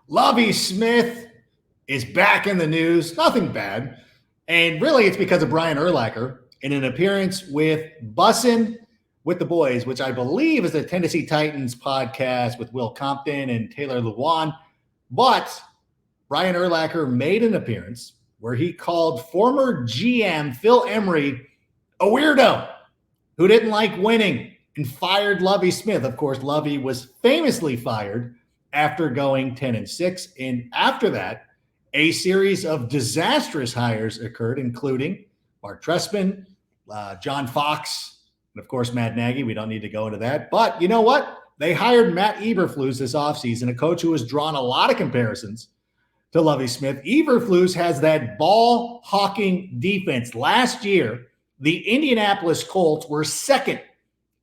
Lovie Smith is back in the news. Nothing bad. And really, it's because of Brian Urlacher in an appearance with Bussin' with the Boys, which I believe is a Tennessee Titans podcast with Will Compton and Taylor Lewan. But Brian Urlacher made an appearance where he called former GM Phil Emery a weirdo who didn't like winning and fired Lovie Smith. Of course, Lovie was famously fired after going 10-6. And after that, a series of disastrous hires occurred, including Mark Trestman, John Fox, and of course, Matt Nagy. We don't need to go into that. But you know what? They hired Matt Eberflus this offseason, a coach who has drawn a lot of comparisons to Lovie Smith. Eberflus has that ball-hawking defense. Last year, the Indianapolis Colts were second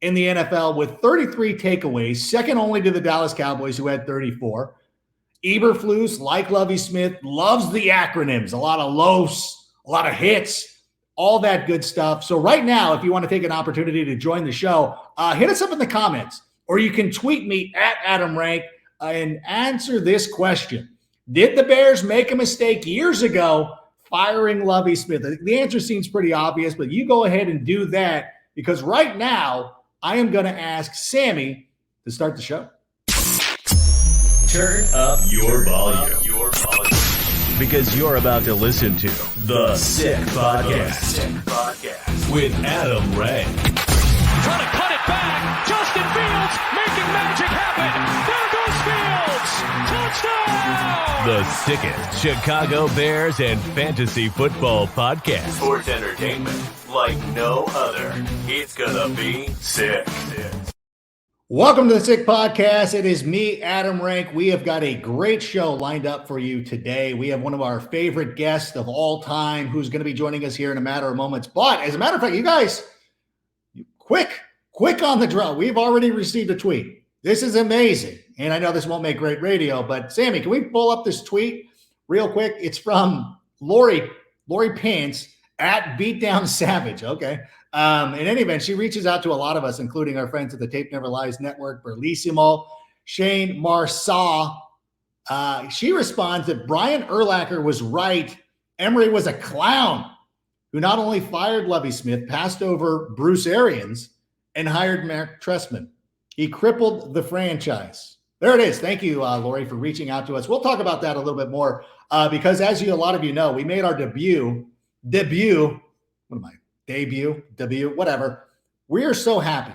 in the NFL with 33 takeaways, second only to the Dallas Cowboys, who had 34. Eberflus, like Lovie Smith, loves the acronyms, a lot of LOS, a lot of hits, all that good stuff. So right now, if you want to take an opportunity to join the show, hit us up in the comments, or you can tweet me at Adam Rank and answer this question. Did the Bears make a mistake years ago firing Lovie Smith? The answer seems pretty obvious, but you go ahead and do that, because right now I am going to ask Sammy to start the show. Turn up your volume. Because you're about to listen to The Sick Podcast with Adam Rank. Trying to cut it back. Justin Fields making magic happen. There goes Fields. Touchdown. The sickest Chicago Bears and fantasy football podcast. Sports entertainment like no other. It's gonna be sick. Welcome to the Sick Podcast. It is me, Adam Rank. We have got a great show lined up for you today. We have one of our favorite guests of all time who's going to be joining us here in a matter of moments. But as a matter of fact, you guys, quick on the draw. We've already received a tweet. This is amazing. And I know this won't make great radio, but Sammy, can we pull up this tweet real quick? It's from Lori Pants at Beatdown Savage. Okay. In any event, she reaches out to a lot of us, including our friends at the Tape Never Lies Network, Berlissimo, Shane Marsaw. She responds that Brian Urlacher was right. Emery was a clown who not only fired Lovie Smith, passed over Bruce Arians, and hired Mark Trestman. He crippled the franchise. There it is. Thank you, Lori, for reaching out to us. We'll talk about that a little bit more because, as a lot of you know, we made our debut, whatever. We are so happy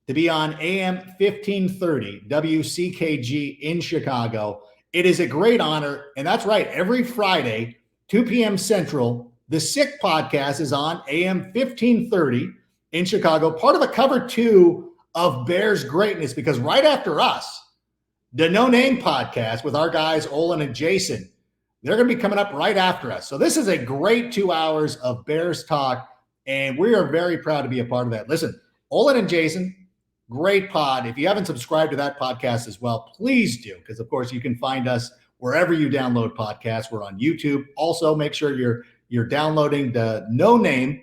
to be on AM 1530 WCKG in Chicago. It is a great honor. And that's right. Every Friday, 2 p.m. Central, the Sick Podcast is on AM 1530 in Chicago, part of a cover two of Bears greatness, because right after us, the No Name Podcast with our guys, Olin and Jason, they're going to be coming up right after us. So this is a great 2 hours of Bears talk. And we are very proud to be a part of that. Listen, Olin and Jason, great pod. If you haven't subscribed to that podcast as well, please do. Because, of course, you can find us wherever you download podcasts. We're on YouTube. Also, make sure you're downloading the No Name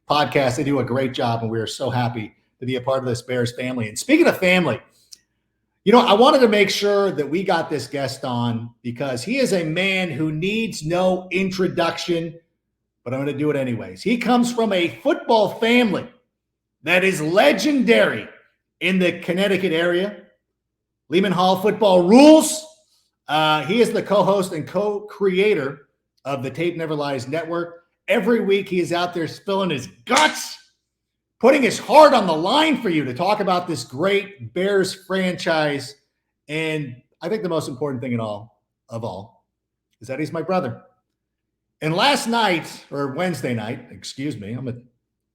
podcast. They do a great job, and we are so happy to be a part of this Bears family. And speaking of family, I wanted to make sure that we got this guest on because he is a man who needs no introduction, but I'm going to do it anyways. He comes from a football family that is legendary in the Connecticut area. Lehman Hall Football Rules. He is the co-host and co-creator of the Tape Never Lies Network. Every week he is out there spilling his guts, putting his heart on the line for you to talk about this great Bears franchise. And I think the most important thing of all is that he's my brother. And last night, or Wednesday night, excuse me, I'm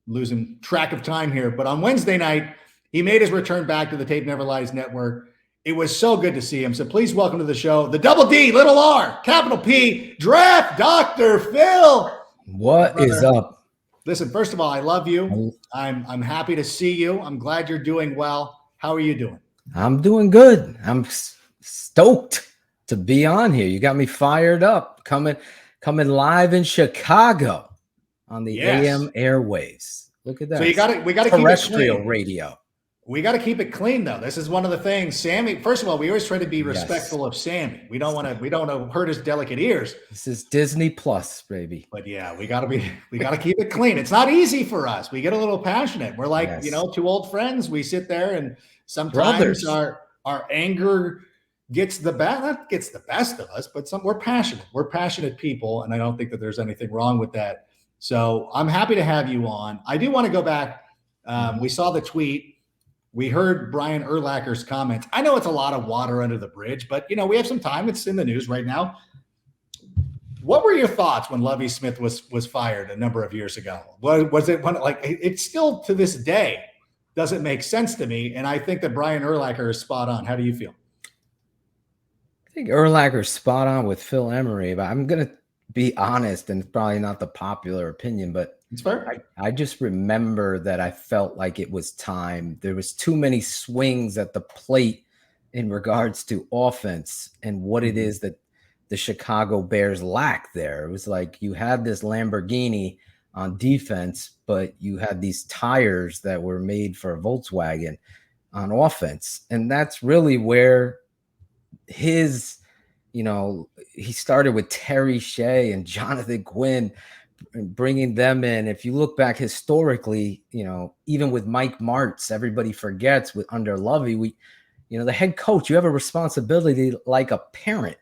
losing track of time here, but on Wednesday night, he made his return back to the Tape Never Lies Network. It was so good to see him. So please welcome to the show, the Double D, Little R, Capital P, Draft Dr. Phil. What is up? Listen, first of all, I love you. I'm happy to see you. I'm glad you're doing well. How are you doing? I'm doing good. I'm stoked to be on here. You got me fired up. Coming live in Chicago on the AM airways. Look at that. So we got to terrestrial radio. We got to keep it clean, though. This is one of the things. Sammy, first of all, we always try to be respectful of Sammy. We don't want to hurt his delicate ears. This is Disney Plus, baby. But yeah, we got to keep it clean. It's not easy for us. We get a little passionate. We're like, two old friends. We sit there and sometimes our anger gets the best of us, but we're passionate. We're passionate people. And I don't think that there's anything wrong with that. So I'm happy to have you on. I do want to go back. We saw the tweet. We heard Brian Urlacher's comments. I know it's a lot of water under the bridge, but we have some time. It's in the news right now. What were your thoughts when Lovie Smith was fired a number of years ago? Was it it still to this day doesn't make sense to me? And I think that Brian Urlacher is spot on. How do you feel? I think Urlacher's spot on with Phil Emery, but I'm going to be honest, and it's probably not the popular opinion, but it's fair. I just remember that I felt like it was time. There was too many swings at the plate in regards to offense and what it is that the Chicago Bears lack there. It was like you had this Lamborghini on defense, but you had these tires that were made for a Volkswagen on offense. And that's really where his, he started with Terry Shea and Jonathan Quinn, bringing them in. If you look back historically, even with Mike Martz, everybody forgets under Lovie, the head coach, you have a responsibility like a parent.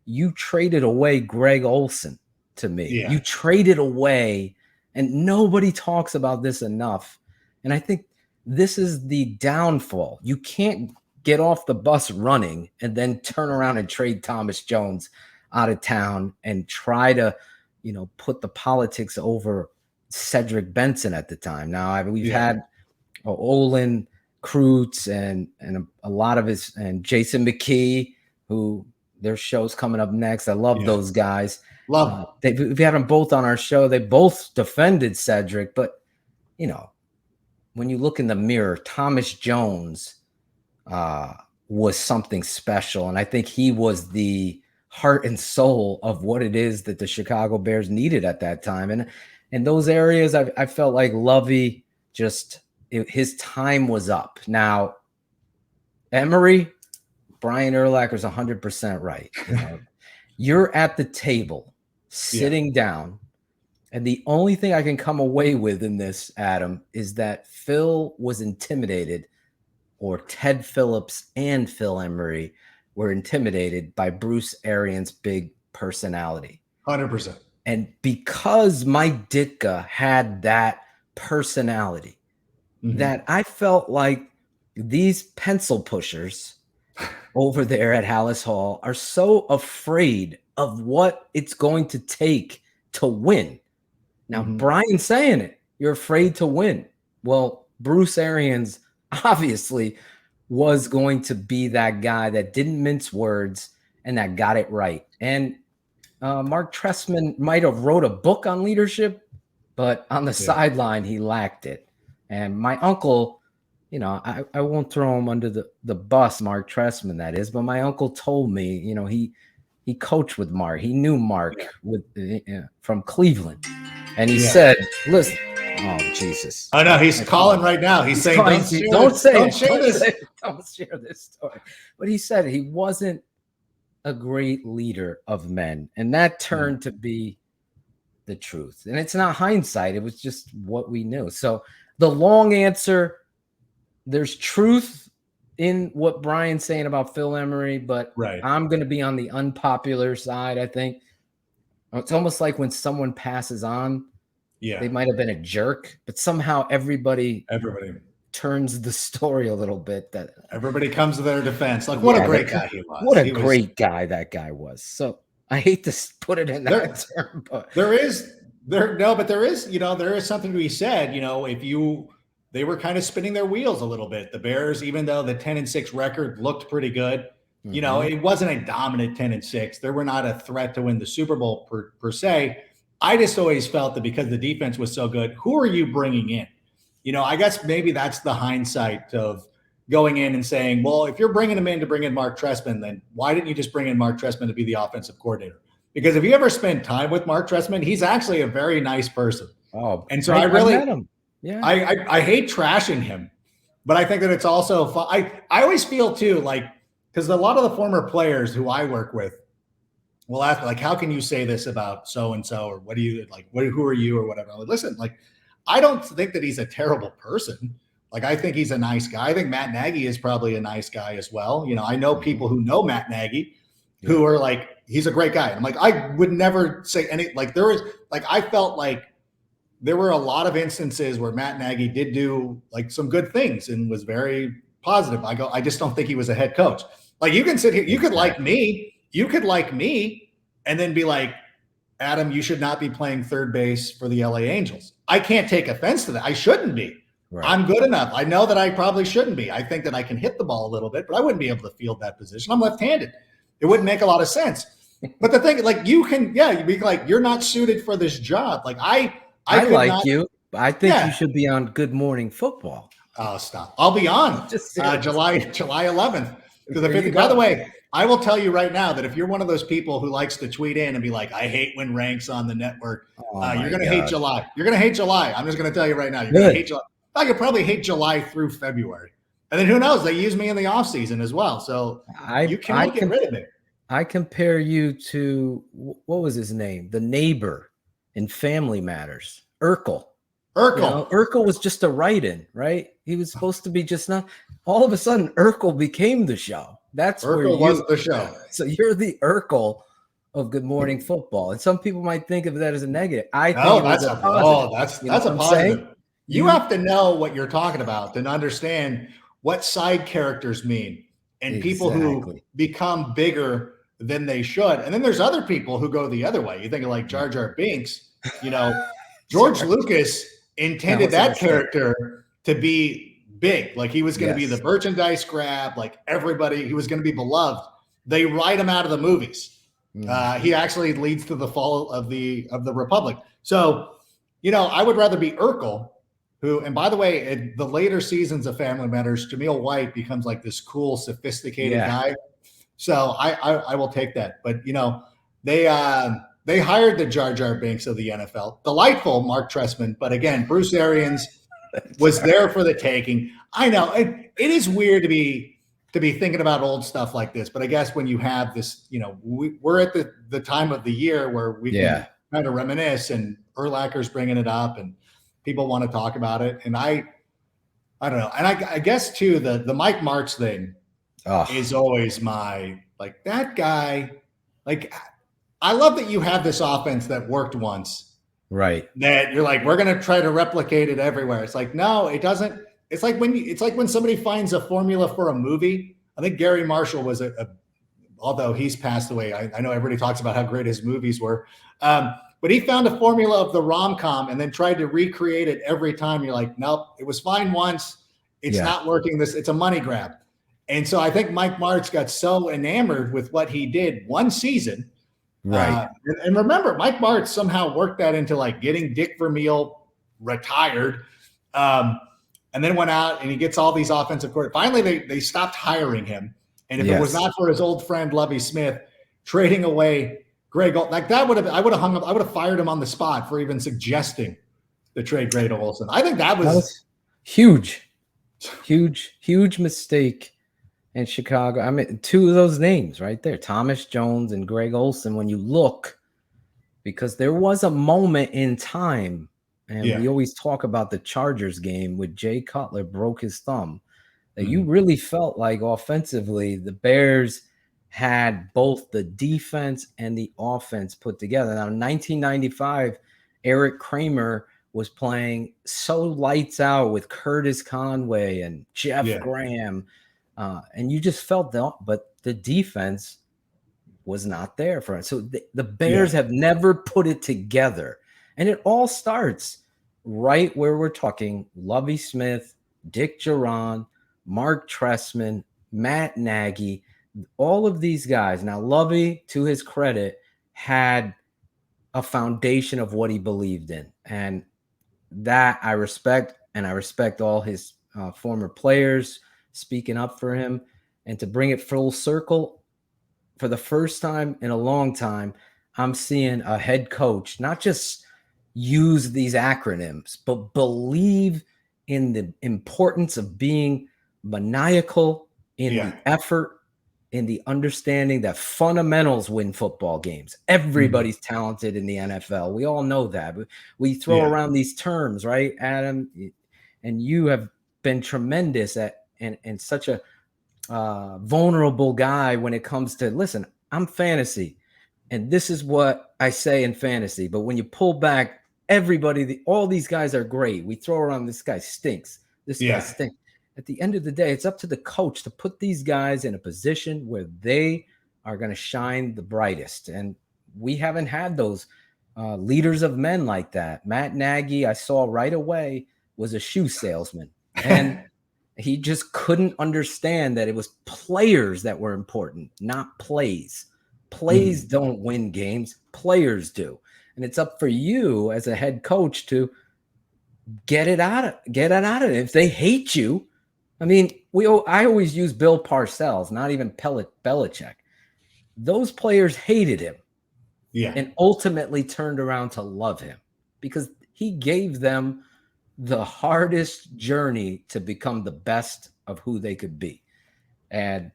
You traded away Greg Olson to me. Yeah. You traded away, and nobody talks about this enough. And I think this is the downfall. You can't get off the bus running and then turn around and trade Thomas Jones out of town and try to, put the politics over Cedric Benson at the time. Now, we've had Olin Kreutz and a lot of his, and Jason McKee, who their show's coming up next. I love those guys. We've had them both on our show. They both defended Cedric, but when you look in the mirror, Thomas Jones was something special. And I think he was the heart and soul of what it is that the Chicago Bears needed at that time. And in those areas, I felt like Lovie his time was up. Now, Emery, Brian Urlacher's 100% right. You're at the table, sitting down, and the only thing I can come away with in this, Adam, is that Phil was intimidated, or Ted Phillips and Phil Emery were intimidated by Bruce Arians' big personality. 100%. And because Mike Ditka had that personality, that I felt like these pencil pushers over there at Hallis Hall are so afraid of what it's going to take to win. Now, Brian's saying it. You're afraid to win. Well, Bruce Arians obviously was going to be that guy that didn't mince words and that got it right. And Mark Trestman might have wrote a book on leadership, but on the sideline, he lacked it. And my uncle, I won't throw him under the bus, Mark Trestman, that is, but my uncle told me, he coached with Mark. He knew Mark from Cleveland. And he said, listen, oh, Jesus. Oh, no, he's calling right now. He's saying, don't share this story. But he said he wasn't a great leader of men. And that turned to be the truth. And it's not hindsight. It was just what we knew. So the long answer, there's truth in what Brian's saying about Phil Emery, but I'm going to be on the unpopular side, I think. It's almost like when someone passes on, they might have been a jerk, but somehow everybody turns the story a little bit. That everybody comes to their defense. Like, what a great guy he was. What a great guy that guy was. So I hate to put it in that term, but there is something to be said. They were kind of spinning their wheels a little bit. The Bears, even though the 10-6 record looked pretty good, it wasn't a dominant 10-6. They were not a threat to win the Super Bowl per se. I just always felt that because the defense was so good, who are you bringing in? I guess maybe that's the hindsight of going in and saying, well, if you're bringing him in to bring in Mark Trestman, then why didn't you just bring in Mark Trestman to be the offensive coordinator? Because if you ever spend time with Mark Trestman, he's actually a very nice person. Oh, and so I met him. Yeah, I hate trashing him, But I think that it's also fun. I always feel too, like, because a lot of the former players who I work with will ask me, like, how can you say this about so and so, or what do you like? Who are you, or whatever? I'm like, listen, like, I don't think that he's a terrible person. Like, I think he's a nice guy. I think Matt Nagy is probably a nice guy as well. You know, I know people who know Matt Nagy who are like, he's a great guy. I'm like, I would never say any, like, there was, like, I felt like there were a lot of instances where Matt Nagy did do like some good things and was very positive. I just don't think he was a head coach. Like, you can sit here, you could like me, and then be like, Adam, you should not be playing third base for the LA Angels. I can't take offense to that. I shouldn't be. Right. I'm good enough. I know that I probably shouldn't be. I think that I can hit the ball a little bit, but I wouldn't be able to field that position. I'm left-handed. It wouldn't make a lot of sense. But the thing, like, you can, you'd be like, you're not suited for this job. Like, I like not, you. I think you should be on Good Morning Football. Oh, stop. I'll be on July 11th. By the way, I will tell you right now that if you're one of those people who likes to tweet in and be like, I hate when Rank's on the network, you're going to hate July. You're going to hate July. I'm just going to tell you right now. You're going to hate July. I could probably hate July through February. And then who knows? They use me in the offseason as well. So you can't get rid of me. I compare you to, what was his name? The neighbor in Family Matters, Urkel. You know, Urkel was just a write-in, right? He was supposed to be just not. All of a sudden, Urkel became the show. That's Urkel where was the show. So you're the Urkel of Good Morning Football, and some people might think of that as a negative. I think that's a positive. That's a positive. You have to know what you're talking about and understand what side characters mean, and people who become bigger than they should. And then there's other people who go the other way. You think of like Jar Jar Binks. You know, George Lucas intended that character to be big. Like, he was going to be the merchandise grab, like everybody, he was going to be beloved. They write him out of the movies. He actually leads to the fall of the Republic. So, you know, I would rather be Urkel, who, and by the way, in the later seasons of Family Matters, Jameel White becomes like this cool, sophisticated guy. So I will take that. But, you know, they hired the Jar Jar Binks of the NFL. Delightful, Mark Trestman. But again, Bruce Arians was there for the taking. I know it is weird to be thinking about old stuff like this. But I guess when you have this, you know, we're at the time of the year where we can kind of reminisce, and Urlacher's bringing it up and people want to talk about it. And I don't know. And I guess too, the Mike Martz thing is always my, like, that guy, like, I love that you have this offense that worked once. Right. That you're like, we're going to try to replicate it everywhere. It's like, no, it doesn't. It's like when somebody finds a formula for a movie. I think Gary Marshall was although he's passed away. I know everybody talks about how great his movies were. But he found a formula of the rom-com and then tried to recreate it every time. You're like, nope, it was fine once. It's not working. It's a money grab. And so I think Mike Martz got so enamored with what he did one season. Right. And remember, Mike Martz somehow worked that into like getting Dick Vermeil retired. And then went out and he gets all these offensive coordinators. Finally, they stopped hiring him. And if it was not for his old friend Lovie Smith trading away Greg, like that I would have fired him on the spot for even suggesting the trade Greg Olson. I think that was huge mistake in Chicago. I mean, two of those names right there, Thomas Jones and Greg Olson, when you look, because there was a moment in time, and we always talk about the Chargers game with Jay Cutler broke his thumb, that you really felt like offensively the Bears had both the defense and the offense put together. Now, in 1995, Eric Kramer was playing so lights out with Curtis Conway and Jeff Graham. And you just felt that, but the defense was not there for it. So the Bears have never put it together. And it all starts right where we're talking Lovie Smith, Dick Geron, Mark Trestman, Matt Nagy, all of these guys. Now, Lovie, to his credit, had a foundation of what he believed in. And that I respect, and I respect all his former players speaking up for him. And to bring it full circle, for the first time in a long time, I'm seeing a head coach not just use these acronyms, but believe in the importance of being maniacal in the effort, in the understanding that fundamentals win football games. Everybody's talented in the NFL. We all know that. We throw around these terms, right, Adam? And you have been tremendous at and such a vulnerable guy when it comes to, listen, I'm fantasy, and this is what I say in fantasy. But when you pull back, all these guys are great. We throw around, this guy stinks. This guy stinks. At the end of the day, it's up to the coach to put these guys in a position where they are going to shine the brightest. And we haven't had those leaders of men like that. Matt Nagy, I saw right away, was a shoe salesman. And he just couldn't understand that it was players that were important, not plays. Plays don't win games. Players do. And it's up for you as a head coach to get it out of it. If they hate you, I mean, I always use Bill Parcells, not even Belichick. Those players hated him, and ultimately turned around to love him because he gave them the hardest journey to become the best of who they could be. And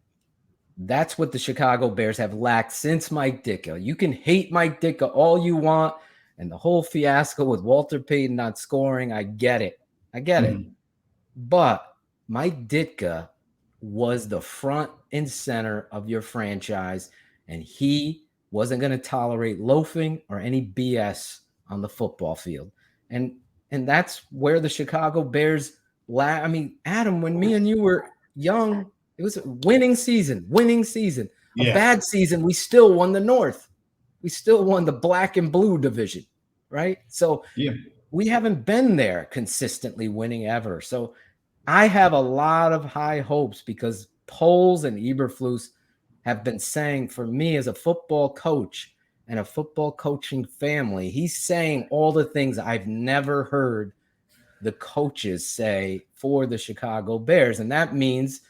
that's what the Chicago Bears have lacked since Mike Ditka. You can hate Mike Ditka all you want, and the whole fiasco with Walter Payton not scoring, I get it. But Mike Ditka was the front and center of your franchise, and he wasn't going to tolerate loafing or any BS on the football field. And that's where the Chicago Bears I mean, Adam, when me and you were young, it was a winning season. A bad season, we still won the North. We still won the black and blue division, right? So we haven't been there consistently winning ever. So I have a lot of high hopes because Poles and Eberflus have been saying, for me as a football coach and a football coaching family, he's saying all the things I've never heard the coaches say for the Chicago Bears. And that means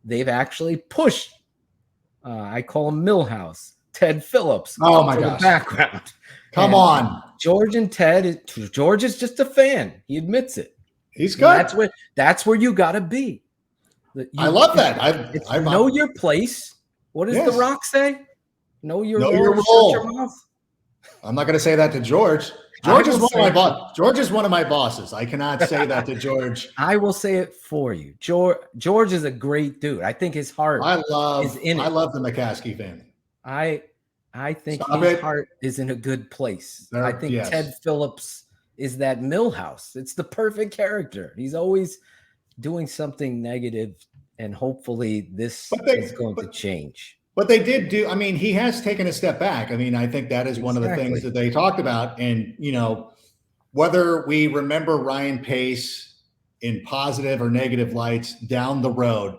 they've actually pushed, I call him Millhouse, Ted Phillips. Oh my gosh. The background. Come on. George is just a fan. He admits it. He's good. That's where you got to be. I love that. I know your place. What does The Rock say? Know your role. Shut your mouth. I'm not going to say that to George. George is one of my bosses. I cannot say that to George. I will say it for you. George is a great dude. I think his heart is in it. I love the McCaskey family. I think his heart is in a good place. I think Ted Phillips is that Millhouse. It's the perfect character. He's always doing something negative, and hopefully this is going to change. But they did do, I mean, he has taken a step back. I mean, I think that is one of the things that they talked about. And, whether we remember Ryan Pace in positive or negative lights down the road,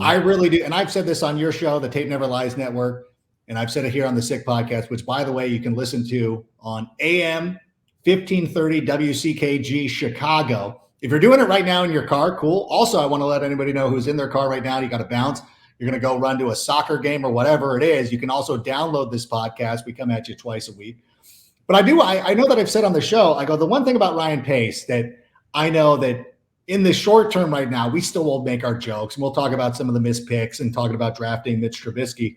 I really do. And I've said this on your show, the Tape Never Lies Network, and I've said it here on the Sick Podcast, which, by the way, you can listen to on AM 1530 WCKG Chicago. If you're doing it right now in your car, cool. Also, I want to let anybody know who's in their car right now. You got to bounce. You're going to go run to a soccer game or whatever it is. You can also download this podcast. We come at you twice a week. But I know that I've said on the show, I go, the one thing about Ryan Pace that I know that in the short term right now, we still will make our jokes. And we'll talk about some of the missed picks and talking about drafting Mitch Trubisky.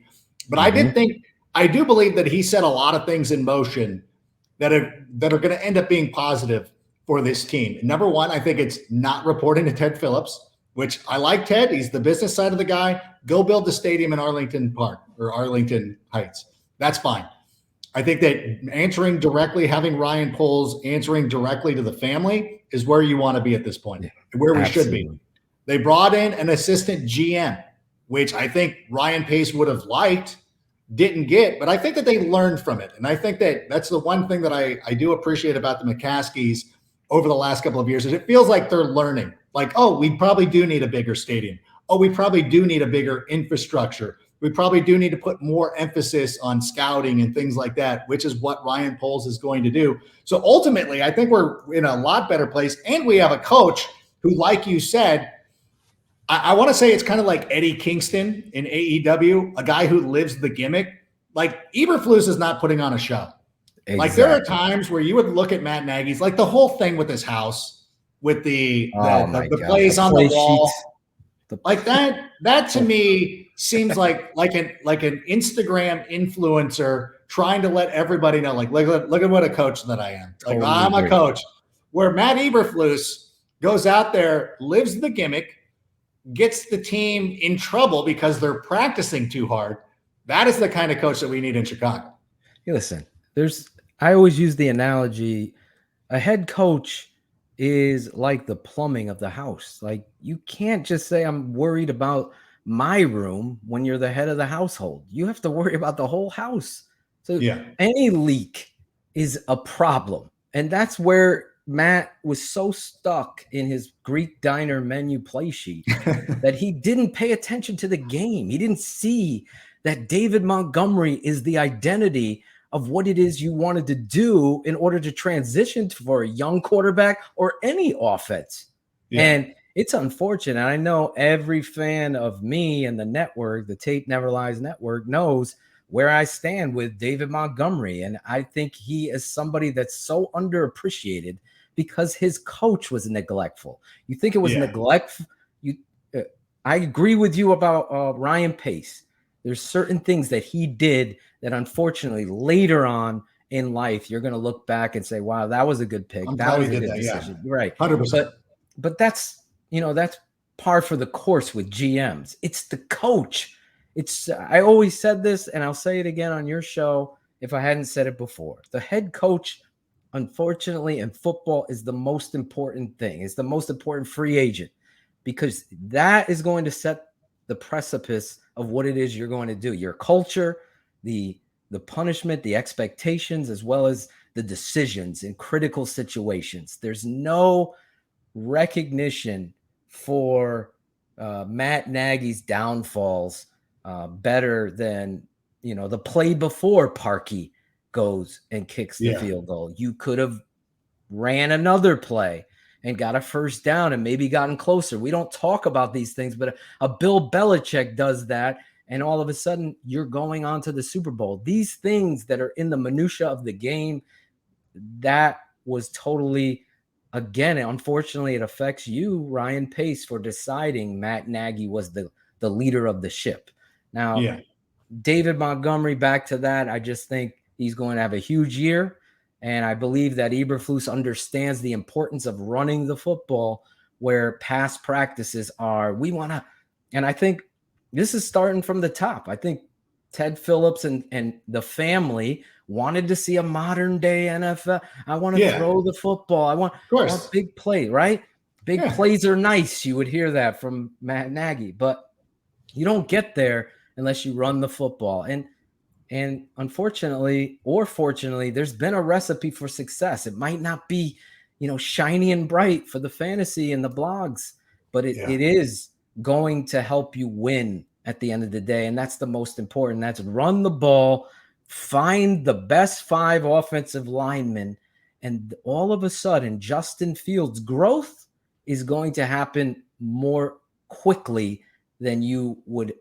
But I do believe that he set a lot of things in motion that are going to end up being positive for this team. Number one, I think it's not reporting to Ted Phillips, which I like Ted. He's the business side of the guy. Go build the stadium in Arlington Park or Arlington Heights. That's fine. I think that answering directly, having Ryan Poles answering directly to the family is where you want to be at this point, where we should be. They brought in an assistant GM, which I think Ryan Pace would have liked, didn't get, but I think that they learned from it. And I think that that's the one thing that I do appreciate about the McCaskies over the last couple of years is it feels like they're learning. Like, oh, we probably do need a bigger stadium. Oh, we probably do need a bigger infrastructure. We probably do need to put more emphasis on scouting and things like that, which is what Ryan Poles is going to do. So ultimately, I think we're in a lot better place. And we have a coach who, like you said, I want to say it's kind of like Eddie Kingston in AEW, a guy who lives the gimmick. Like Eberflus is not putting on a show. Exactly. Like there are times where you would look at Matt Nagy's, like the whole thing with his house, with the Oh my the God. plays The on play the wall. sheets. Like that to me seems like an Instagram influencer trying to let everybody know, like, look at what a coach that I am. Like, Totally I'm a agree. coach. Where Matt Eberflus goes out there, lives the gimmick, gets the team in trouble because they're practicing too hard. That is the kind of coach that we need in Chicago. Hey, listen, I always use the analogy, a head coach is like the plumbing of the house. Like, you can't just say, I'm worried about my room when you're the head of the household. You have to worry about the whole house. So Yeah. any leak is a problem. And that's where Matt was so stuck in his Greek diner menu play sheet that he didn't pay attention to the game. He didn't see that David Montgomery is the identity of what it is you wanted to do in order to transition for a young quarterback or any offense. Yeah. And it's unfortunate. I know every fan of me and the network, the Tape Never Lies network, knows where I stand with David Montgomery. And I think he is somebody that's so underappreciated because his coach was neglectful. You think it was neglect? I agree with you about Ryan Pace. There's certain things that he did that unfortunately later on in life, you're going to look back and say, wow, that was a good pick. That was a good decision. Yeah. Right. 100%. But that's par for the course with GMs. It's the coach. I always said this, and I'll say it again on your show if I hadn't said it before. The head coach, unfortunately, in football is the most important thing. It's the most important free agent because that is going to set the precipice of what it is you're going to do. Your culture, the punishment, the expectations, as well as the decisions in critical situations. There's no recognition for Matt Nagy's downfalls better than the play before Parkey goes and kicks the field goal. You could have ran another play and got a first down and maybe gotten closer. We don't talk about these things, but a Bill Belichick does that, and all of a sudden you're going on to the Super Bowl. These things that are in the minutia of the game, that was totally, again, unfortunately, it affects you, Ryan Pace, for deciding Matt Nagy was the leader of the ship. Now, David Montgomery, back to that, I just think he's going to have a huge year. And I believe that Eberflus understands the importance of running the football where past practices are. And I think this is starting from the top. I think Ted Phillips and the family wanted to see a modern day NFL. I want to throw the football. I want big play, right? Big plays are nice. You would hear that from Matt Nagy, but you don't get there unless you run the football. And unfortunately, or fortunately, there's been a recipe for success. It might not be, shiny and bright for the fantasy and the blogs, but it is going to help you win at the end of the day. And that's the most important. That's run the ball, find the best 5 offensive linemen. And all of a sudden, Justin Fields' growth is going to happen more quickly than you would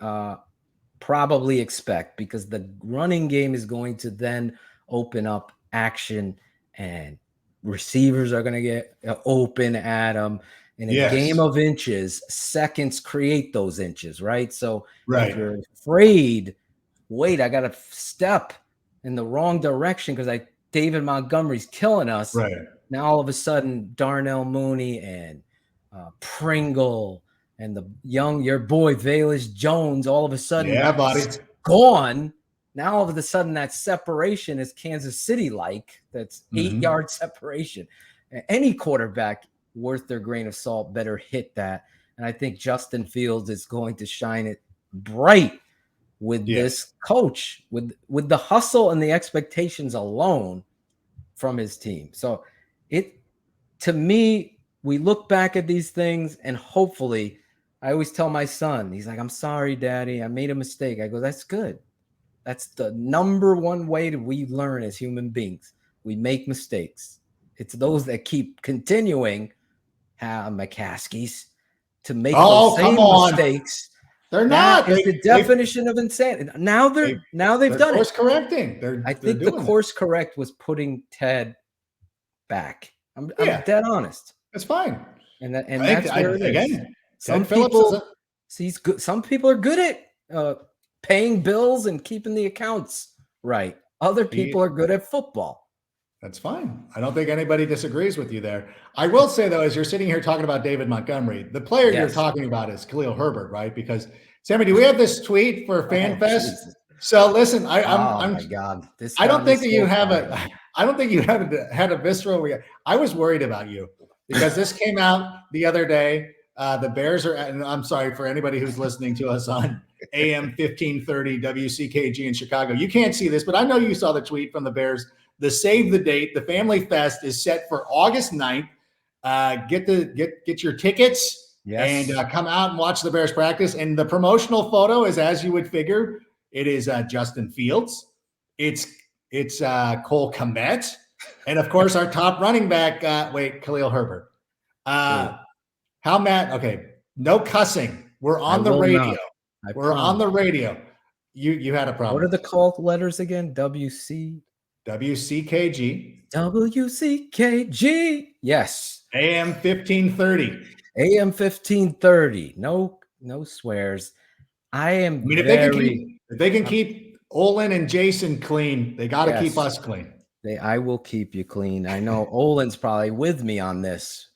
probably expect, because the running game is going to then open up action and receivers are going to get open at them. In a game of inches, seconds create those inches, right? So if you're afraid, wait, I got to step in the wrong direction because David Montgomery's killing us. Right. Now all of a sudden, Darnell Mooney and Pringle and your boy Velus Jones, all of a sudden, gone. Now all of a sudden, that separation is Kansas City-like. That's 8-yard separation. Any quarterback worth their grain of salt better hit that. And I think Justin Fields is going to shine it bright with this coach, with the hustle and the expectations alone from his team. So to me, we look back at these things and hopefully, I always tell my son, he's like, I'm sorry, Daddy, I made a mistake. I go, that's good. That's the number one way that we learn as human beings. We make mistakes. It's those that keep continuing, McCaskies, to make those same mistakes. They're not. It's the definition of insanity. Now they've done course it. Correcting. I think the course correct was putting Ted back. I'm dead honest. That's fine. and that's where it is. Again, Some Ted Phillips people he's good. Some people are good at paying bills and keeping the accounts right. Other people are good at football. That's fine. I don't think anybody disagrees with you there. I will say, though, as you're sitting here talking about David Montgomery, the player you're talking about is Khalil Herbert, right? Because, Sammy, do we have this tweet for FanFest? Jesus. So listen, my God. I don't think that you have I don't think you had a visceral reaction. I was worried about you because this came out the other day. The Bears are, and I'm sorry for anybody who's listening to us on AM 1530 WCKG in Chicago. You can't see this, but I know you saw the tweet from the Bears. The save the date. The Family Fest is set for August 9th. Get your tickets and come out and watch the Bears practice. And the promotional photo is, as you would figure, it is Justin Fields. It's Cole Kmet, and of course our top running back. Khalil Herbert. Okay, no cussing. We're on the radio. We're on the radio. You had a problem. What are the call letters again? WCKG. WCKG. Yes. AM 1530. AM 1530. No swears. If they can keep Olin and Jason clean, they got to keep us clean. I will keep you clean. I know Olin's probably with me on this.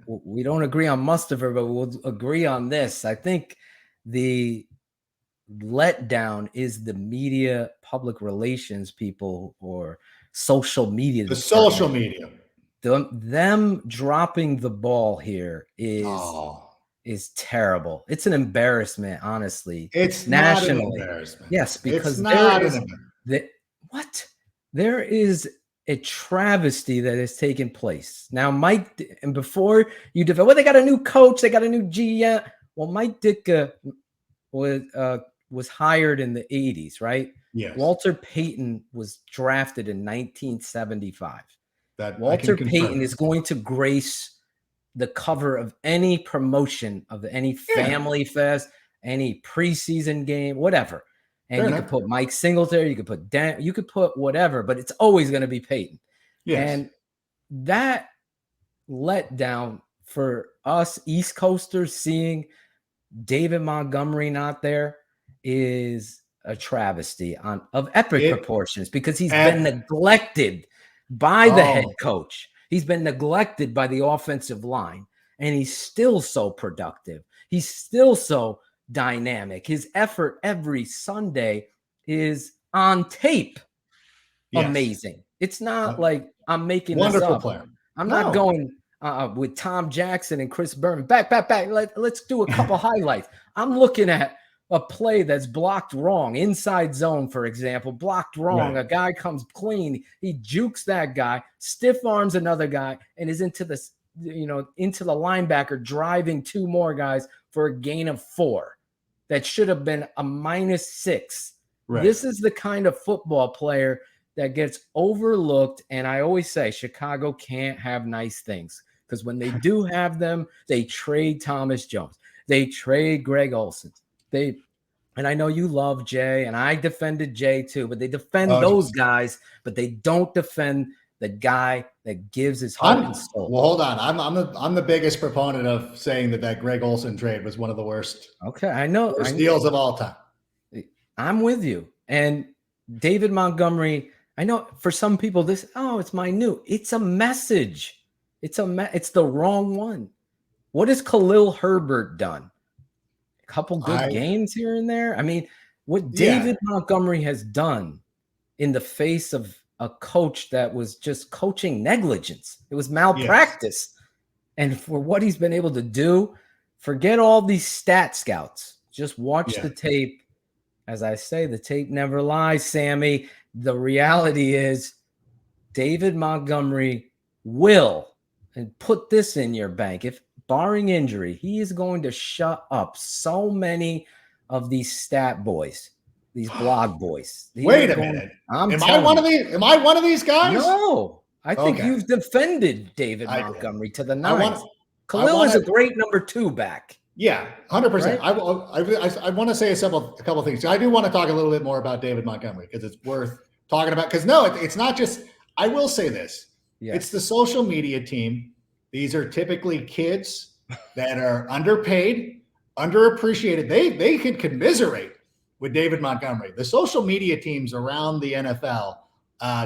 We don't agree on Mustafa, but we'll agree on this. I think the letdown is the media, public relations people, or social media. The social media. Them dropping the ball here is terrible. It's an embarrassment, honestly. It's nationally. Not an embarrassment. Yes, because there is a travesty that has taken place. Now, Mike, and before you develop, they got a new coach, they got a new GM. Well, Mike Ditka was hired in the 80s, right? Yes. Walter Payton was drafted in 1975. Walter Payton is going to grace the cover of any promotion of any Family Fest, any preseason game, whatever. And you could put Mike Singletary, you could put Dan, you could put whatever, but it's always going to be Peyton. Yes. And that letdown for us East Coasters, seeing David Montgomery not there, is a travesty of epic proportions, because he's been neglected by the head coach. He's been neglected by the offensive line, and he's still so productive. He's still so dynamic. His effort every Sunday is on tape. Yes. Amazing. It's not like I'm making this up. Player. I'm not going with Tom Jackson and Chris Berman. Back. Let's do a couple highlights. I'm looking at a play that's blocked wrong, inside zone, for example, blocked wrong. Right. A guy comes clean. He jukes that guy, stiff arms another guy, and is into the linebacker, driving two more guys for a gain of 4. That should have been a -6. Right. This is the kind of football player that gets overlooked. And I always say Chicago can't have nice things, because when they do have them, they trade Thomas Jones. They trade Greg Olsen. And I know you love Jay, and I defended Jay too, but they defend those guys, but they don't defend the guy that gives his heart and soul. Well, hold on. I'm the biggest proponent of saying that Greg Olsen trade was one of the worst. Okay, I know. Worst deals of all time. I'm with you. And David Montgomery, I know for some people it's minute. It's a message. It's the wrong one. What has Khalil Herbert done? A couple good games here and there. I mean, what David Montgomery has done in the face of a coach that was just coaching negligence. It was malpractice. Yes. And for what he's been able to do, forget all these stat scouts. Just watch the tape. As I say, the tape never lies, Sammy. The reality is David Montgomery will, and put this in your bank, if barring injury, he is going to shut up so many of these stat boys. These blog boys. Wait a minute. Am I one of these guys? No. I think you've defended David Montgomery to the nines. Khalil is a great number 2 back. Yeah, 100%. Right? I want to say a couple of things. I do want to talk a little bit more about David Montgomery, because it's worth talking about. Because it's not just. I will say this. Yes. It's the social media team. These are typically kids that are underpaid, underappreciated. They could commiserate with David Montgomery. The social media teams around the NFL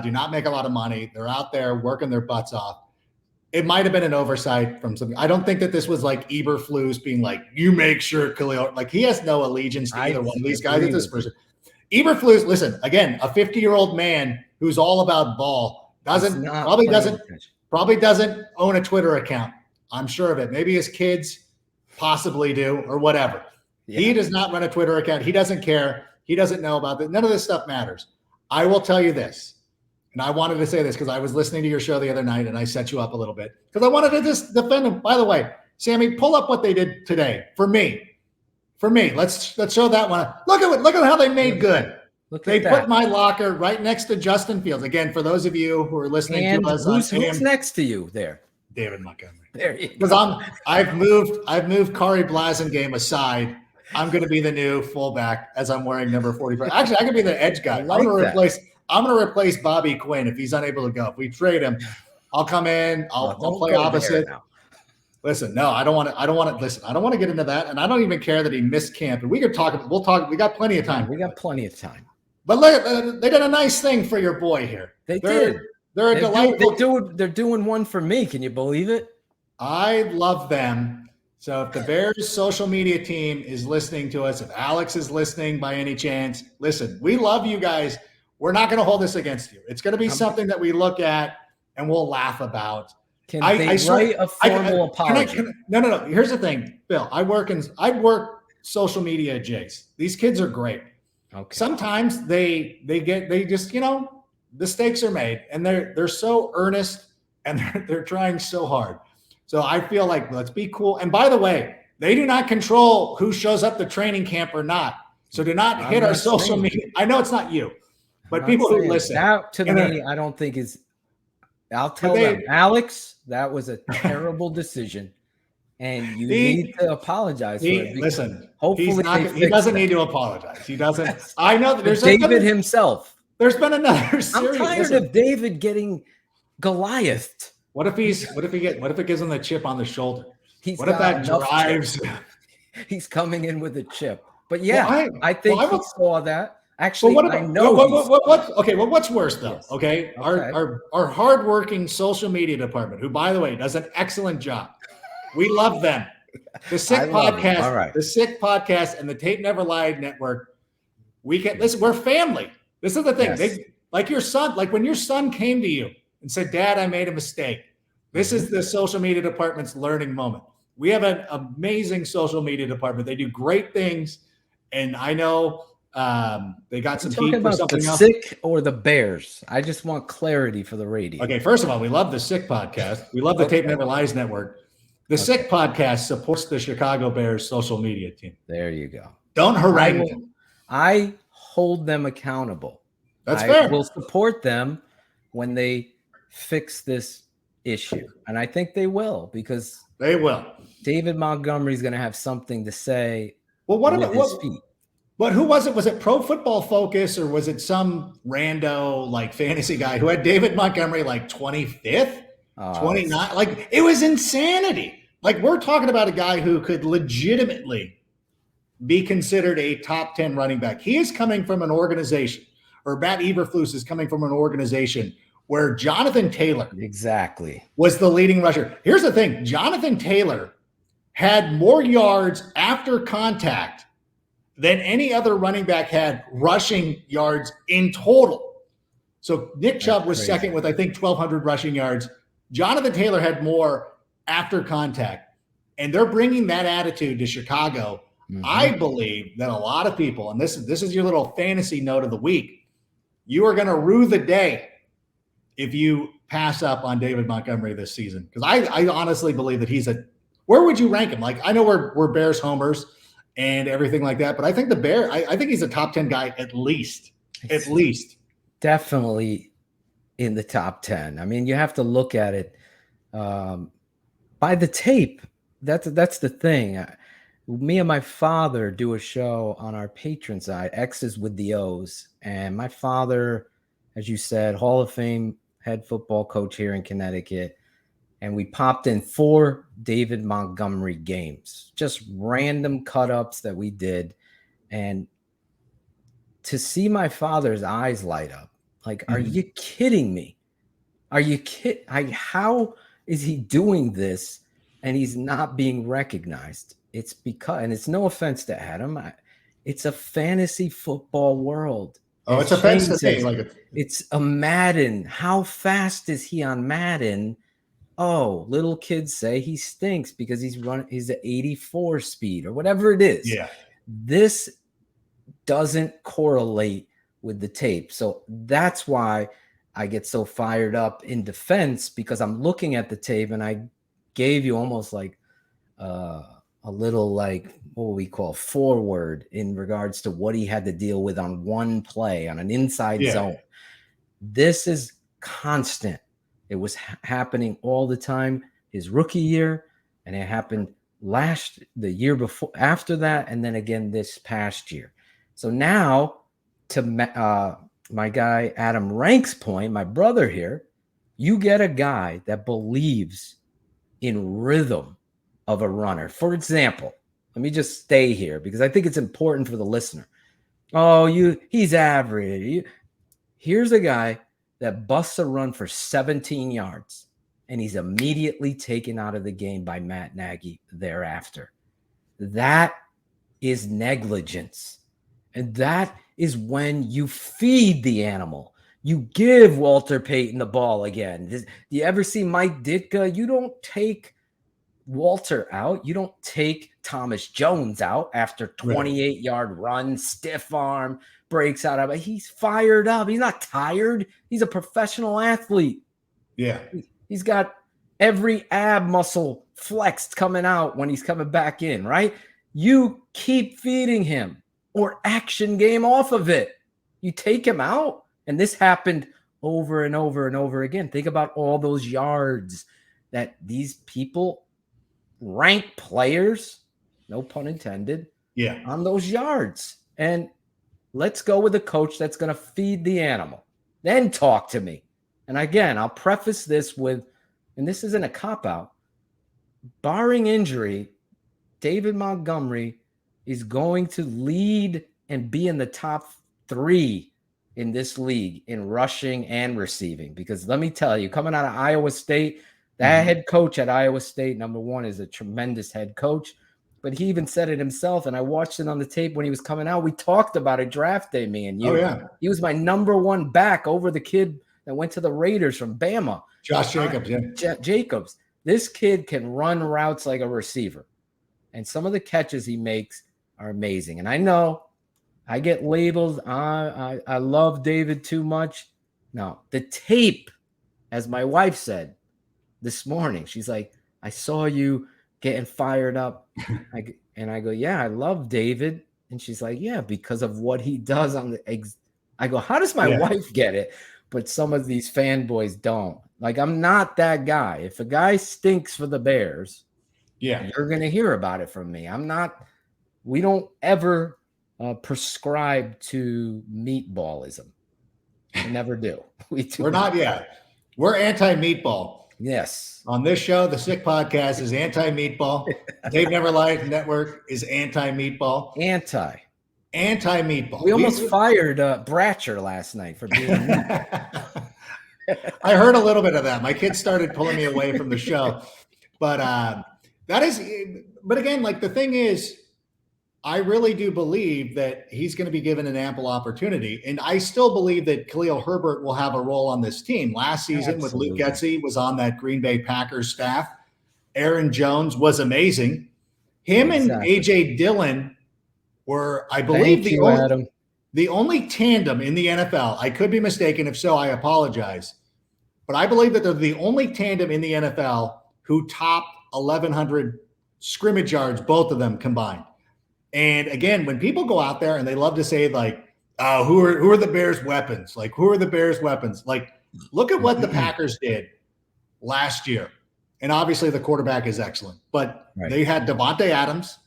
do not make a lot of money. They're out there working their butts off. It might have been an oversight from something. I don't think that this was like Eberflus being like, you make sure Khalil, like he has no allegiance to either one of these guys at this person. Eberflus, listen, again, a 50-year-old man who's all about ball, probably doesn't own a Twitter account. I'm sure of it. Maybe his kids possibly do or whatever. Yeah. He does not run a Twitter account. He doesn't care. He doesn't know about it. None of this stuff matters. I will tell you this. And I wanted to say this because I was listening to your show the other night and I set you up a little bit because I wanted to just defend them. By the way, Sammy, pull up what they did today for me. Let's show that one. Look at how they made good. They put my locker right next to Justin Fields. Again, for those of you who are listening to us, who's next to you there? David Montgomery. There you go. Because I've moved Kari Blasingame aside. I'm going to be the new fullback as I'm wearing number 45. Actually, I could be the edge guy. I'm going to replace Bobby Quinn if he's unable to go. If we trade him, I'll come in. I'll play opposite. Listen, no, I don't want to. Listen, I don't want to get into that, and I don't even care that he missed camp. And we could talk. We'll talk. We got plenty of time. But look, they did a nice thing for your boy here. They're a delightful. They're doing one for me. Can you believe it? I love them. So if the Bears social media team is listening to us, if Alex is listening by any chance, listen, we love you guys. We're not going to hold this against you. It's going to be something that we look at and we'll laugh about. Can they write a formal apology? No. Here's the thing, Bill. I work social media at Jace. These kids are great. Okay. Sometimes they just, the stakes are made and they're so earnest and they're trying so hard. So I feel like let's be cool. And by the way, they do not control who shows up to training camp or not. So do not hit our social media. I know it's not you. But people who listen. That to me, I don't think is – I'll tell them, Alex, that was a terrible decision, and you need to apologize for it. Listen, hopefully he doesn't need to apologize. He doesn't – I know that there's – David himself. There's been another series. I'm tired of David getting Goliath. What if it gives him the chip on the shoulder? What if that drives – He's coming in with a chip. But, yeah, I think he saw that. Actually, I know. What's worse though? Yes. Okay, our hardworking social media department, who by the way does an excellent job. We love them. The Sick Podcast, the Sick Podcast, and the Tape Never Lied Network. Listen. We're family. This is the thing. Yes. Like your son. Like when your son came to you and said, "Dad, I made a mistake." This is the social media department's learning moment. We have an amazing social media department. They do great things, and I know. They got some heat for something else. Sick or the Bears? I just want clarity for the radio. Okay, first of all, we love the Sick Podcast. We love the Tape Never Lies Network. The Sick Podcast supports the Chicago Bears social media team. There you go. Don't harangue them. I hold them accountable. That's fair. I will support them when they fix this issue, and I think they will because they will. David Montgomery is going to have something to say. Well, what about his feet? But who was it? Was it Pro Football Focus or was it some rando like fantasy guy who had David Montgomery like 25th, 29th? Like it was insanity. Like we're talking about a guy who could legitimately be considered a top 10 running back. He is coming from an organization, or Matt Eberflus is coming from an organization where Jonathan Taylor was the leading rusher. Here's the thing. Jonathan Taylor had more yards after contact than any other running back had rushing yards in total. So Nick Chubb was second with, I think, 1,200 rushing yards. Jonathan Taylor had more after contact. And they're bringing that attitude to Chicago. Mm-hmm. I believe that a lot of people, and this is your little fantasy note of the week, you are going to rue the day if you pass up on David Montgomery this season. Because I honestly believe that where would you rank him? Like, I know we're Bears homers and everything like that. But I think I think he's a top 10 guy at least. At least. Definitely in the top 10. I mean, you have to look at it by the tape. That's the thing. Me and my father do a show on our patron side, X's with the O's. And my father, as you said, Hall of Fame head football coach here in Connecticut. and we popped in 4 David Montgomery games, just random cut-ups that we did. And to see my father's eyes light up, like, are you kidding me? Are you kidding? How is he doing this and he's not being recognized? It's because, and it's no offense to Adam, it's a fantasy football world. Oh, As it's offense to Shane say, says, like, it's a Madden. How fast is he on Madden? Oh, little kids say he stinks because he's at 84 speed or whatever it is. yeah. This doesn't correlate with the tape. So that's why I get so fired up in defense, because I'm looking at the tape, and I gave you almost like a little, like, what we call forward in regards to what he had to deal with on one play on an inside zone. This is constant. It was happening all the time his rookie year, and it happened the year before, after that, and then again this past year. So now, to my guy Adam Rank's point, my brother here, you get a guy that believes in rhythm of a runner. For example, let me just stay here because I think it's important for the listener. Oh, he's average. Here's a guy that busts a run for 17 yards, and he's immediately taken out of the game by Matt Nagy thereafter. That is negligence. And that is when you feed the animal. You give Walter Payton the ball again. Do you ever see Mike Ditka? You don't take Walter out. You don't take Thomas Jones out after 28-yard run, stiff arm, breaks out of it. He's fired up. He's not tired. He's a professional athlete. Yeah. He's got every ab muscle flexed coming out when he's coming back in, right? You keep feeding him, or action game off of it. You take him out, and this happened over and over and over again. Think about all those yards that these people rank players, no pun intended, on those yards. And let's go with a coach that's going to feed the animal. Then talk to me. And again, I'll preface this with, and this isn't a cop-out, barring injury, David Montgomery is going to lead and be in the top 3 in this league in rushing and receiving. Because let me tell you, coming out of Iowa State, that head coach at Iowa State, number one, is a tremendous head coach. But he even said it himself, and I watched it on the tape when he was coming out. We talked about it draft day, me and you. Oh, yeah. He was my number 1 back over the kid that went to the Raiders from Bama. Josh Jacobs, Jacobs. This kid can run routes like a receiver. And some of the catches he makes are amazing. And I know I get labeled, I love David too much. No, the tape, as my wife said this morning, she's like, I saw you getting fired up. And I go, yeah, I love David. And she's like, yeah, because of what he does on the I go, how does my wife get it? But some of these fanboys don't. Like, I'm not that guy. If a guy stinks for the Bears, you're going to hear about it from me. We don't ever prescribe to meatballism. We never do. We're not yet. We're anti-meatball. Yes. On this show, the Sick Podcast is anti-meatball. Dave Never Lied Network is anti-meatball. Anti-meatball. We almost fired Bratcher last night for being I heard a little bit of that. My kids started pulling me away from the show. But again, like, the thing is, I really do believe that he's going to be given an ample opportunity. And I still believe that Khalil Herbert will have a role on this team. Last season, with Luke Getsy, was on that Green Bay Packers staff. Aaron Jones was amazing. Him and A.J. Dillon were, I believe, the only tandem in the NFL. I could be mistaken. If so, I apologize. But I believe that they're the only tandem in the NFL who topped 1,100 scrimmage yards, both of them combined. And again, when people go out there and they love to say, like, who are the Bears' weapons? Like, who are the Bears' weapons? Like, look at what the Packers did last year. And obviously the quarterback is excellent. But they had Devontae Adams,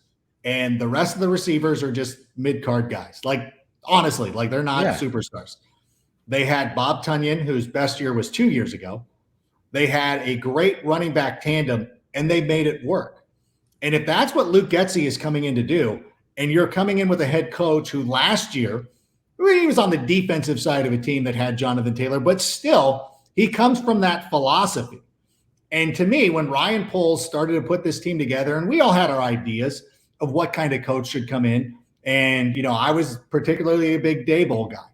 and the rest of the receivers are just mid-card guys. Like, honestly, like, they're not superstars. They had Bob Tunyon, whose best year was 2 years ago. They had a great running back tandem, and they made it work. And if that's what Luke Getsy is coming in to do, and you're coming in with a head coach who last year, he was on the defensive side of a team that had Jonathan Taylor, but still, he comes from that philosophy. And to me, when Ryan Poles started to put this team together, and we all had our ideas of what kind of coach should come in, and, I was particularly a big Daboll guy.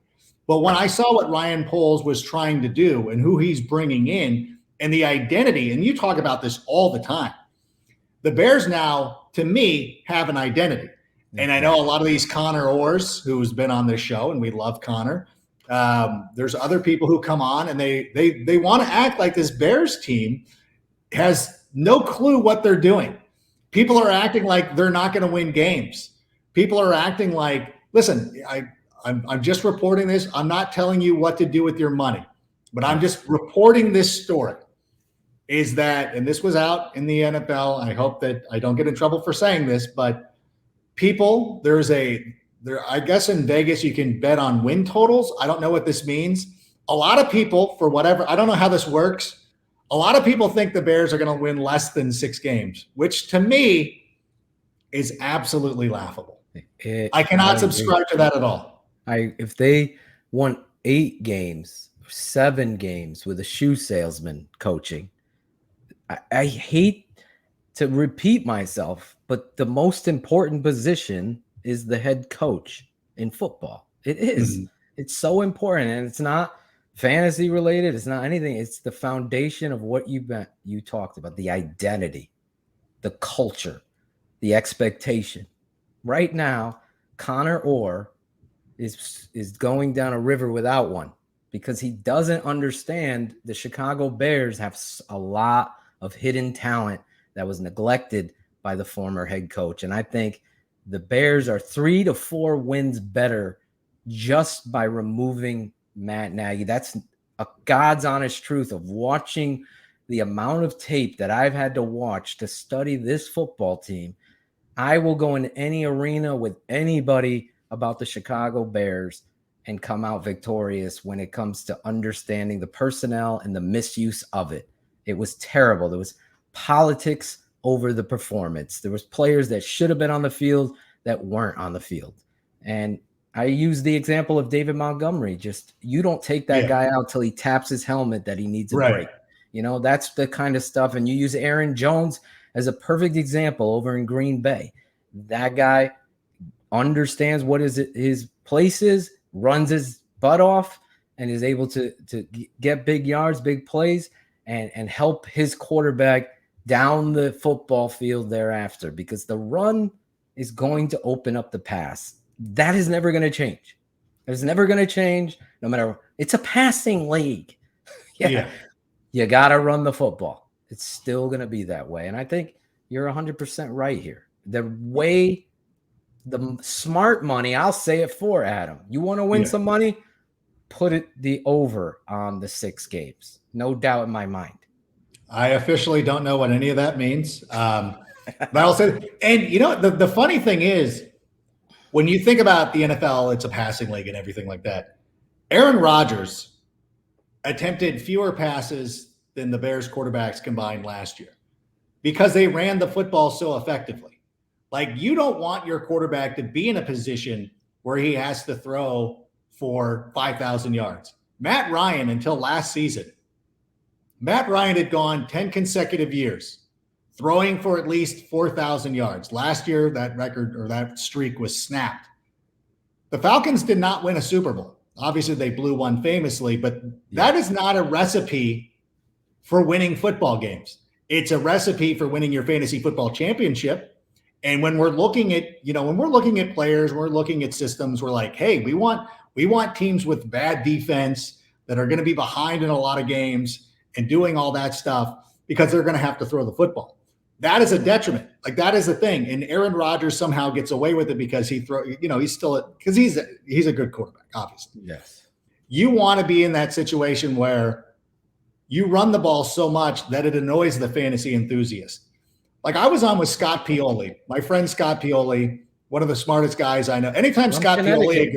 But when I saw what Ryan Poles was trying to do and who he's bringing in and the identity, and you talk about this all the time, the Bears now, to me, have an identity. And I know a lot of these Connor Orrs, who's been on this show, and we love Connor. There's other people who come on and they want to act like this Bears team has no clue what they're doing. People are acting like they're not going to win games. People are acting like, listen, I'm just reporting this. I'm not telling you what to do with your money, but I'm just reporting this story. Is that, and this was out in the NFL. I hope that I don't get in trouble for saying this, but people, I guess in Vegas, you can bet on win totals. I don't know what this means. A lot of people, for whatever, I don't know how this works. A lot of people think the Bears are going to win less than 6 games, which to me is absolutely laughable. I cannot subscribe to that at all. If they won 8 games, 7 games with a shoe salesman coaching, I hate to repeat myself, but the most important position is the head coach in football. It is. Mm-hmm. It's so important, and it's not fantasy related. It's not anything. It's the foundation of what you talked about, the identity, the culture, the expectation. Right now, Connor Orr is going down a river without one because he doesn't understand the Chicago Bears have a lot of hidden talent that was neglected by the former head coach. And I think the Bears are 3 to 4 wins better just by removing Matt Nagy. That's a God's honest truth of watching the amount of tape that I've had to watch to study this football team. I will go into any arena with anybody about the Chicago Bears and come out victorious when it comes to understanding the personnel and the misuse of it. It was terrible. There was politics over the performance. There was players that should have been on the field that weren't on the field. And I use the example of David Montgomery. Just, you don't take that guy out till he taps his helmet that he needs a break. That's the kind of stuff. And you use Aaron Jones as a perfect example over in Green Bay. That guy understands what his place is, runs his butt off, and is able to get big yards, big plays, and help his quarterback down the football field thereafter, because the run is going to open up the pass. That is never going to change. It's never going to change, no matter. It's a passing league. You got to run the football. It's still going to be that way. And I think you're 100% right here. The smart money, I'll say it for Adam. You want to win some money? Put the over on the 6 games. No doubt in my mind. I officially don't know what any of that means. But I'll say, and the funny thing is, when you think about the NFL, it's a passing league and everything like that. Aaron Rodgers attempted fewer passes than the Bears quarterbacks combined last year because they ran the football so effectively. Like, you don't want your quarterback to be in a position where he has to throw for 5,000 yards. Matt Ryan, until last season, Matt Ryan had gone 10 consecutive years throwing for at least 4,000 yards. Last year, that record or that streak was snapped. The Falcons did not win a Super Bowl. Obviously, they blew one famously, but that is not a recipe for winning football games. It's a recipe for winning your fantasy football championship. And when we're looking at, players, we're looking at systems, we're like, hey, we want teams with bad defense that are going to be behind in a lot of games and doing all that stuff because they're going to have to throw the football. That is a detriment. Like, that is the thing. And Aaron Rodgers somehow gets away with it because he's a good quarterback, obviously. Yes. You want to be in that situation where you run the ball so much that it annoys the fantasy enthusiast. Like, I was on with Scott Pioli, my friend Scott Pioli, one of the smartest guys I know. Anytime Scott Pioli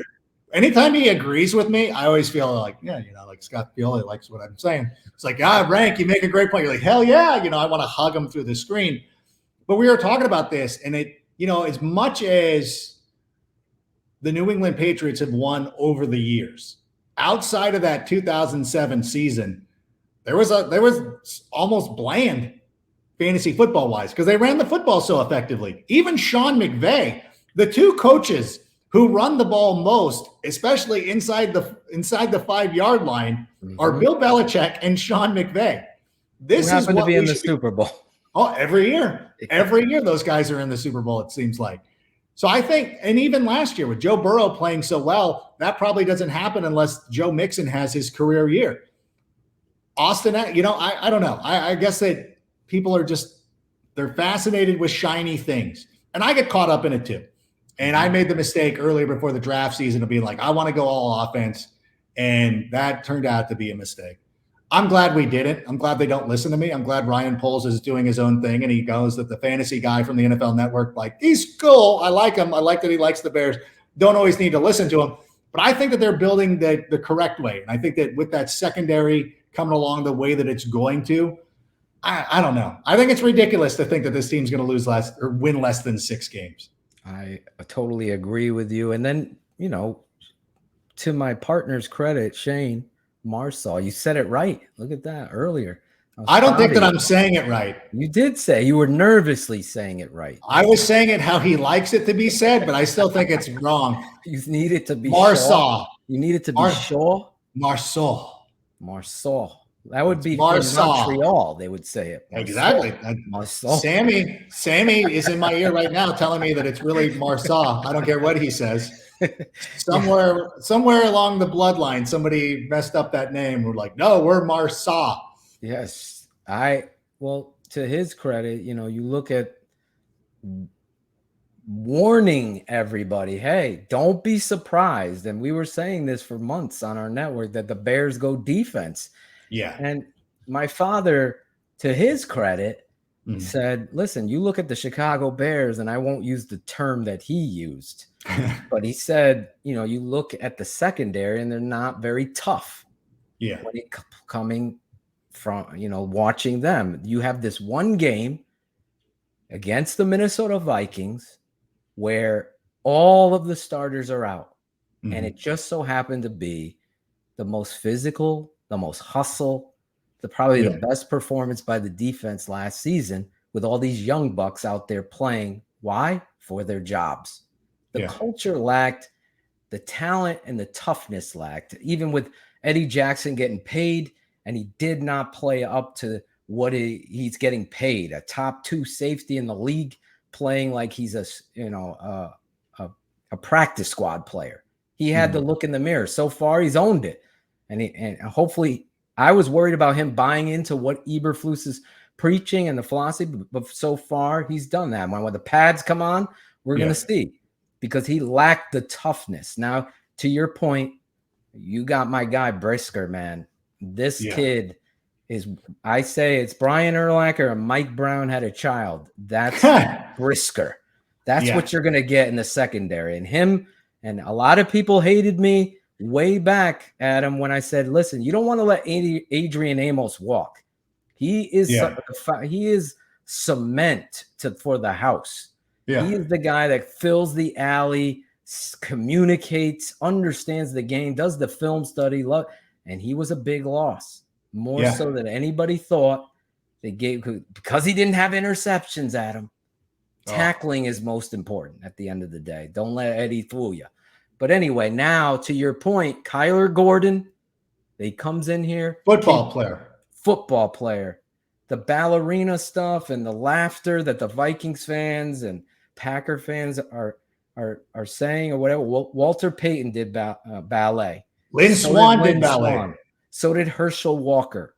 anytime he agrees with me, I always feel like, yeah, like Scott Pioli likes what I'm saying. It's like, Rank, you make a great point. You're like, hell yeah. I want to hug him through the screen. But we were talking about this, and as much as the New England Patriots have won over the years, outside of that 2007 season, there was almost bland fantasy football wise because they ran the football so effectively. Even Sean McVay, the two coaches who run the ball most, especially inside the 5-yard line, are Bill Belichick and Sean McVay. This is what to be in the Super Bowl. Oh, every year those guys are in the Super Bowl, it seems like. So I think, and even last year with Joe Burrow playing so well, that probably doesn't happen unless Joe Mixon has his career year. Austin, I don't know. I guess that people are they're fascinated with shiny things. And I get caught up in it too. And I made the mistake earlier before the draft season of being like, I want to go all offense. And that turned out to be a mistake. I'm glad we didn't. I'm glad they don't listen to me. I'm glad Ryan Poles is doing his own thing. And he goes that the fantasy guy from the NFL Network, like, he's cool. I like him. I like that he likes the Bears. Don't always need to listen to him. But I think that they're building the correct way. And I think that with that secondary coming along the way that it's going to, I don't know. I think it's ridiculous to think that this team's going to lose less or win less than 6 games. I totally agree with you. And then, to my partner's credit, Shane Marshaw, you said it right. Look at that earlier. I don't think that I'm saying it right. You did say you were nervously saying it right. I was saying it how he likes it to be said, but I still think it's wrong. You need it to be Marshaw. You need it to be Shaw. Marshaw. That would be Marshaw. from Montreal. They would say it. Exactly. Sammy is in my ear right now telling me that it's really Marshaw. I don't care what he says. Somewhere along the bloodline, somebody messed up that name. We're like, no, we're Marshaw. Yes. To his credit, you look at warning everybody, hey, don't be surprised. And we were saying this for months on our network that the Bears go defense. Yeah. And my father, to his credit, said, listen, you look at the Chicago Bears, and I won't use the term that he used, but he said, you look at the secondary and they're not very tough. Yeah. When it coming from, watching them, you have this one game against the Minnesota Vikings where all of the starters are out. And it just so happened to be the most physical, the most hustle, the best performance by the defense last season with all these young bucks out there playing. Why? For their jobs. The culture lacked, the talent and the toughness lacked, even with Eddie Jackson getting paid, and he did not play up to what he's getting paid. A top 2 safety in the league playing like he's a practice squad player. He had to look in the mirror. So far, he's owned it. And hopefully, I was worried about him buying into what Eberflus is preaching and the philosophy, but so far, he's done that. When the pads come on, we're going to see, because he lacked the toughness. Now, to your point, you got my guy Brisker, man. This kid is, I say it's Brian Urlacher and Mike Brown had a child. That's Brisker. That's what you're going to get in the secondary. And him, and a lot of people hated me way back, Adam, when I said, listen, you don't want to let Adrian Amos walk. He is cement for the house. Yeah. He is the guy that fills the alley, communicates, understands the game, does the film study, and he was a big loss, more so than anybody thought. They gave, because he didn't have interceptions, Adam. Tackling is most important at the end of the day. Don't let Eddie fool you. But anyway, now to your point, Kyler Gordon, he comes in here. Football player. The ballerina stuff and the laughter that the Vikings fans and Packer fans are saying or whatever. Walter Payton did ballet. Lynn Swann did ballet. So did Herschel Walker.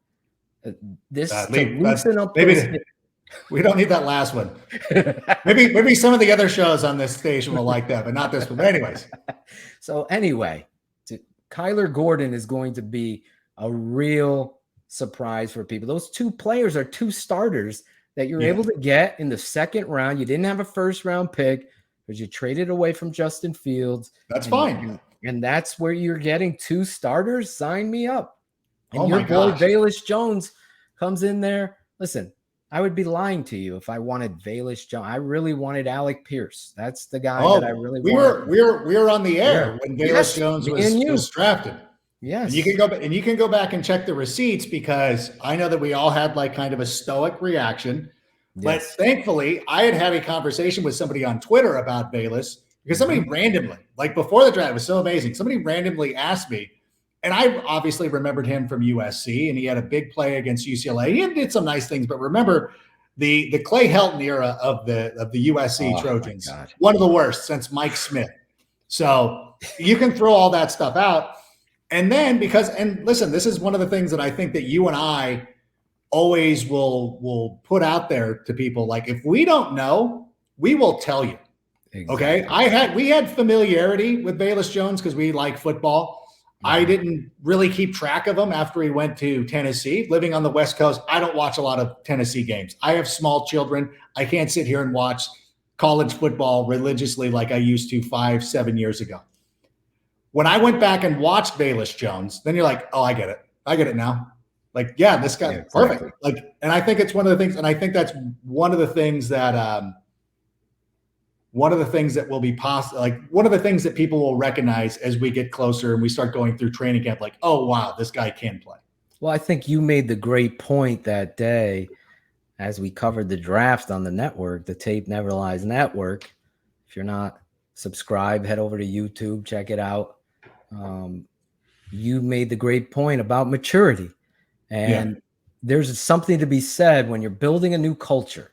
We don't need that last one. Maybe some of the other shows on this station will like that, but not this one. But anyways. So anyway, Kyler Gordon is going to be a real surprise for people. Those 2 players are 2 starters that you're able to get in the second round. You didn't have a first round pick because you traded away from Justin Fields. That's fine. And that's where you're getting 2 starters. Sign me up. And Oh your my boy gosh. Velus Jones comes in there. Listen, I would be lying to you if I wanted Velus Jones. I really wanted Alec Pierce. That's the guy that I really wanted. We were on the air when Velus Yes, Jones me and you. was drafted. Yes. And you can go back and check the receipts, because I know that we all had like kind of a stoic reaction. But Yes. thankfully, I had a conversation with somebody on Twitter about Velus, because somebody randomly, like before the draft, it was so amazing. Somebody randomly asked me, and I obviously remembered him from USC, and he had a big play against UCLA. He did some nice things, but remember the Clay Helton era of the USC Trojans, one of the worst since Mike Smith. So you can throw all that stuff out. And then and listen, this is one of the things that I think that you and I always will put out there to people. Like, if we don't know, we will tell you. Exactly. Okay. We had familiarity with Velus Jones because we like football. I didn't really keep track of him after he went to Tennessee. Living on the West Coast, I don't watch a lot of Tennessee games. I have small children. I can't sit here and watch college football religiously like I used to 5-7 years ago. When I went back and watched Velus Jones, then you're like, oh, I get it. I get it now. Like, yeah, this guy, perfect. Like, and I think it's one of the things, and I think that's one of the things that will be possible. Like, one of the things that people will recognize as we get closer and we start going through training camp, like, oh, wow, this guy can play. Well, I think you made the great point that day as we covered the draft on the network, the Tape Never Lies Network. If you're not subscribed, head over to YouTube, check it out. You made the great point about maturity. And there's something to be said when you're building a new culture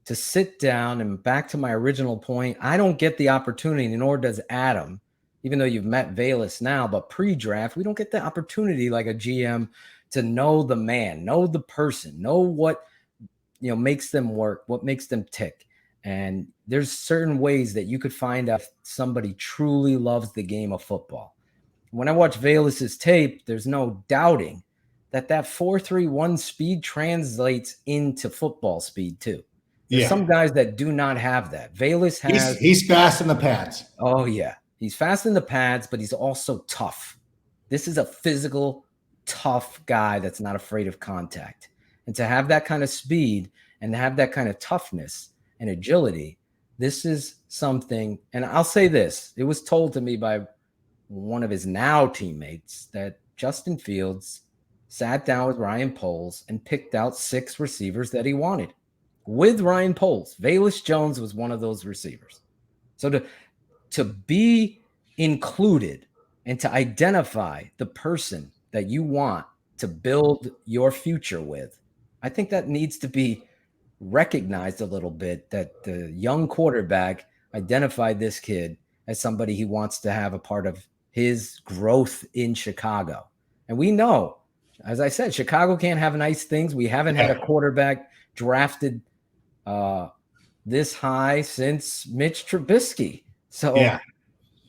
to sit down, and back to my original point, I don't get the opportunity, nor does Adam, even though you've met Velus now, but pre-draft, we don't get the opportunity like a GM to know the man, know the person, know what makes them work, what makes them tick. And there's certain ways that you could find out if somebody truly loves the game of football. When I watch Velus's tape, there's no doubting that 4.31 speed translates into football speed too. There's some guys that do not have that. Velus has. He's fast in the pads. Oh yeah, he's fast in the pads, but he's also tough. This is a physical, tough guy that's not afraid of contact. And to have that kind of speed and to have that kind of toughness and agility, this is something. And I'll say this: it was told to me by one of his now teammates that Justin Fields sat down with Ryan Poles and picked out 6 receivers that he wanted. With Ryan Poles, Velus Jones was one of those receivers. So to be included and to identify the person that you want to build your future with, I think that needs to be recognized a little bit, that the young quarterback identified this kid as somebody he wants to have a part of his growth in Chicago. And we know, as I said, Chicago can't have nice things. We haven't had a quarterback drafted this high since Mitch Trubisky. So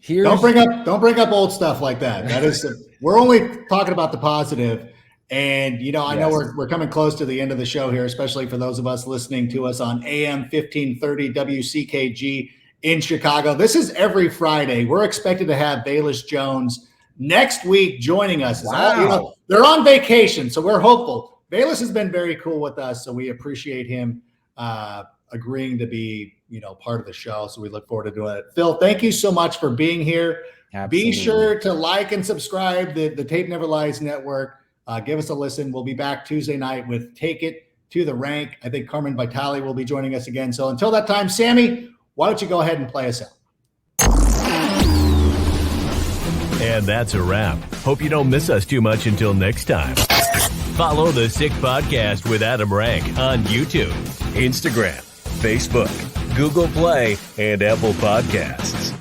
don't bring up old stuff like that. That is, we're only talking about the positive. And I know we're coming close to the end of the show here, especially for those of us listening to us on AM 1530 WCKG in Chicago. This is every Friday. We're expected to have Velus Jones next week joining us. Wow. They're on vacation, so we're hopeful. Velus has been very cool with us, so we appreciate him agreeing to be, part of the show. So we look forward to doing it. Phil, thank you so much for being here. Absolutely. Be sure to like and subscribe the Tape Never Lies Network. Give us a listen. We'll be back Tuesday night with Take It to the Rank. I think Carmen Vitale will be joining us again. So until that time, Sammy, why don't you go ahead and play us out? And that's a wrap. Hope you don't miss us too much until next time. Follow the Sick Podcast with Adam Rank on YouTube, Instagram, Facebook, Google Play, and Apple Podcasts.